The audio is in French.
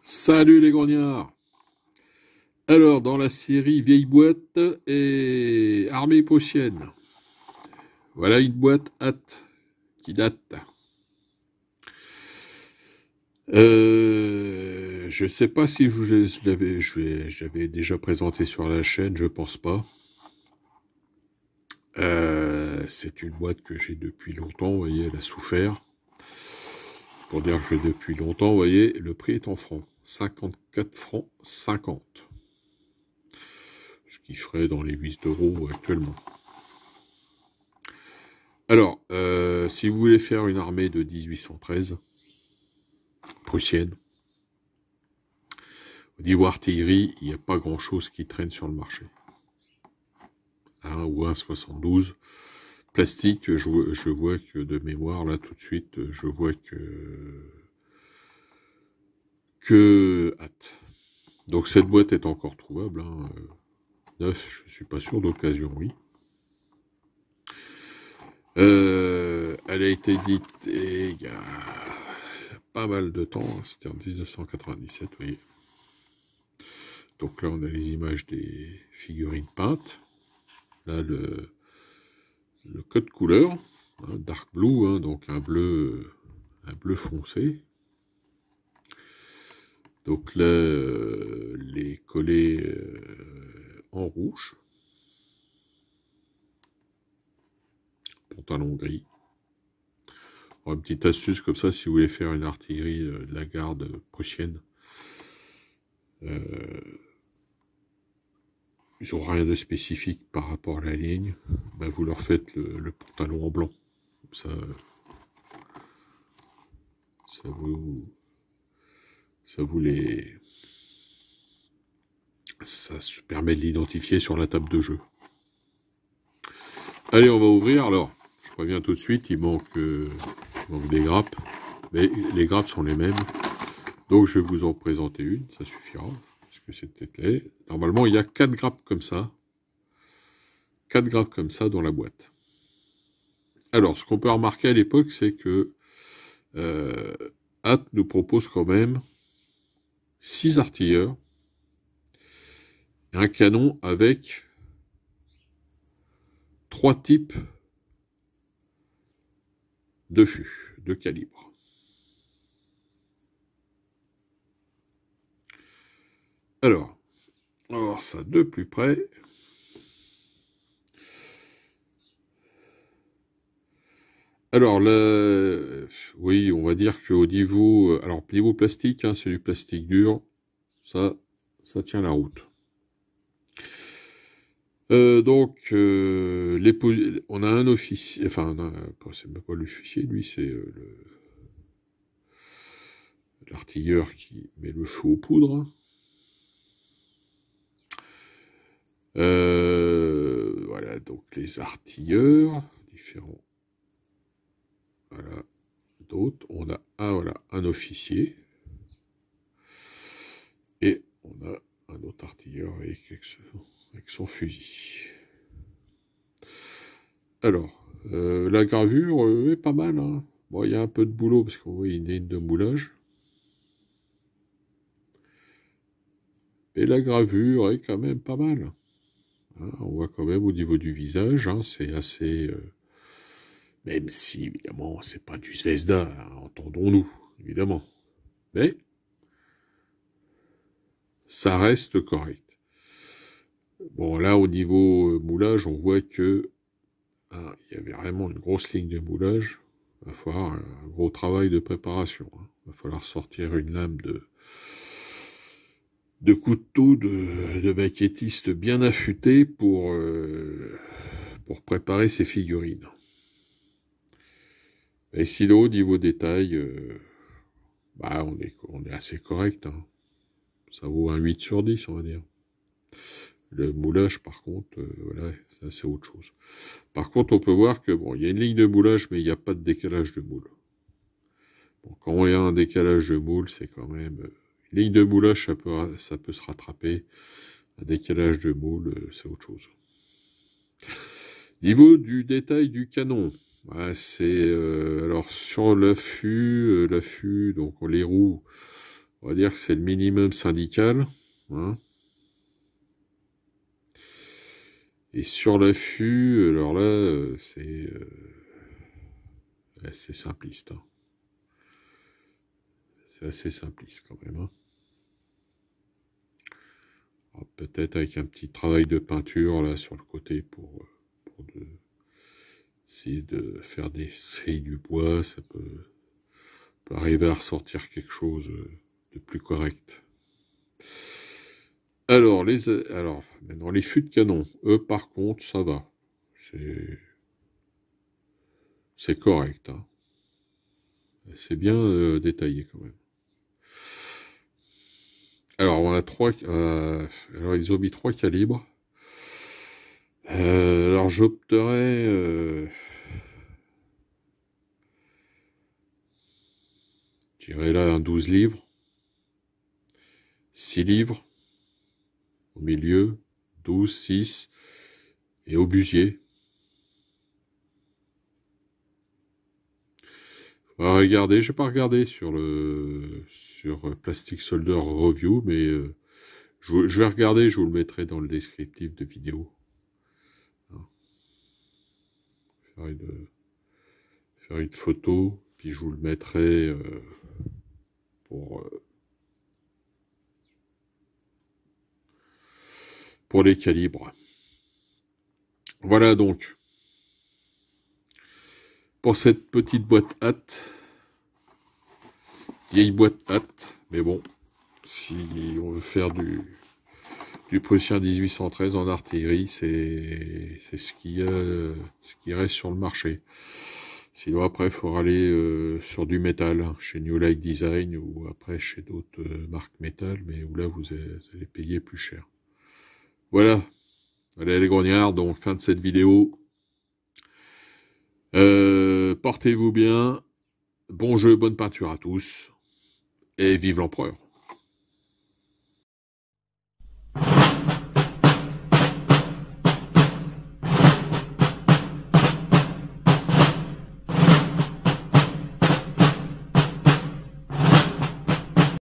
Salut les grognards! Alors, dans la série Vieille boîte et Armée prussienne, voilà une boîte hâte qui date. Je sais pas si j'avais déjà présenté sur la chaîne, je pense pas. C'est une boîte que j'ai depuis longtemps, vous voyez, elle a souffert. Pour dire que j'ai depuis longtemps, vous voyez, le prix est en francs. 54 francs 50. Ce qui ferait dans les 8 € actuellement. Alors, si vous voulez faire une armée de 1813, prussienne, au niveau artillerie, il n'y a pas grand-chose qui traîne sur le marché. Ou 1,72. Plastique, je vois que de mémoire, là, tout de suite, je vois que hâte. Donc cette boîte est encore trouvable. Hein. Neuf, je suis pas sûr, d'occasion, oui. Elle a été éditée il y a pas mal de temps, hein. C'était en 1997, vous voyez. Donc là, on a les images des figurines peintes. Là, le code couleur, hein, dark blue, hein, donc un bleu foncé. Donc là, les collets en rouge. Pantalon gris. Alors, une petite astuce comme ça, si vous voulez faire une artillerie de la garde prussienne, ils n'ont rien de spécifique par rapport à la ligne, ben vous leur faites le pantalon en blanc. Ça se permet de l'identifier sur la table de jeu. Allez, on va ouvrir. Alors, je préviens tout de suite, il manque des grappes, mais les grappes sont les mêmes. Donc, je vais vous en présenter une, ça suffira, parce que c'est peut-être là. Normalement, il y a 4 grappes comme ça. 4 grappes comme ça dans la boîte. Alors, ce qu'on peut remarquer à l'époque, c'est que Hâte nous propose quand même 6 artilleurs, un canon avec 3 types de fûts, de calibre. Alors, on va voir ça de plus près. Alors, oui, on va dire qu'au niveau... Alors, niveau plastique, hein, c'est du plastique dur. Ça tient la route. Donc, on a un officier... Enfin, c'est même pas l'officier, lui, c'est l'artilleur qui met le feu aux poudres. Voilà, donc les artilleurs, différents... Voilà, d'autres. On a un officier. Et on a un autre artilleur avec son fusil. Alors, la gravure est pas mal. Hein. Bon, il y a un peu de boulot parce qu'on voit une ligne de moulage. Et la gravure est quand même pas mal. Hein, on voit quand même au niveau du visage, hein, c'est assez... même si, évidemment, c'est pas du Zvezda, hein, entendons-nous, évidemment. Mais ça reste correct. Bon, là, au niveau moulage, on voit que il y avait vraiment une grosse ligne de moulage. Il va falloir un gros travail de préparation. Hein. Il va falloir sortir une lame de couteau de maquettiste bien affûté pour préparer ces figurines. Et sinon, au niveau détail, on est assez correct. Hein. Ça vaut un 8 sur 10, on va dire. Le moulage, par contre, voilà, ça c'est autre chose. Par contre, on peut voir que, bon, il y a une ligne de moulage, mais il n'y a pas de décalage de moule. Bon, quand il y a un décalage de moule, c'est quand même... une ligne de moulage, ça peut se rattraper. Un décalage de moule, c'est autre chose. Niveau du détail du canon, c'est alors sur l'affût, donc les roues, on va dire que c'est le minimum syndical, hein. Et sur l'affût, alors là, c'est simpliste, hein. C'est assez simpliste quand même, hein. Peut-être avec un petit travail de peinture là sur le côté pour essayer de faire des stries du bois, ça peut arriver à ressortir quelque chose de plus correct. Alors, maintenant, les fûts de canon, eux, par contre, ça va. C'est correct, hein. C'est bien détaillé, quand même. Alors, on a alors, ils ont mis 3 calibres. Alors, j'opterais... je dirais là un 12 livres. 6 livres. Au milieu. 12, 6. Et au busier. Regardez, je n'ai pas regardé sur Plastic Solder Review, mais je vais regarder, je vous le mettrai dans le descriptif de vidéo. Faire une photo, puis je vous le mettrai pour les calibres. Voilà donc pour cette petite boîte hâte, vieille boîte hâte, mais bon, si on veut faire du Prussien 1813 en artillerie, c'est ce qui reste sur le marché. Sinon après, il faudra aller sur du métal, chez New Light Design, ou après chez d'autres marques métal, mais où là vous allez payer plus cher. Voilà. Allez les grognards, donc fin de cette vidéo. Portez-vous bien. Bon jeu, bonne peinture à tous. Et vive l'empereur.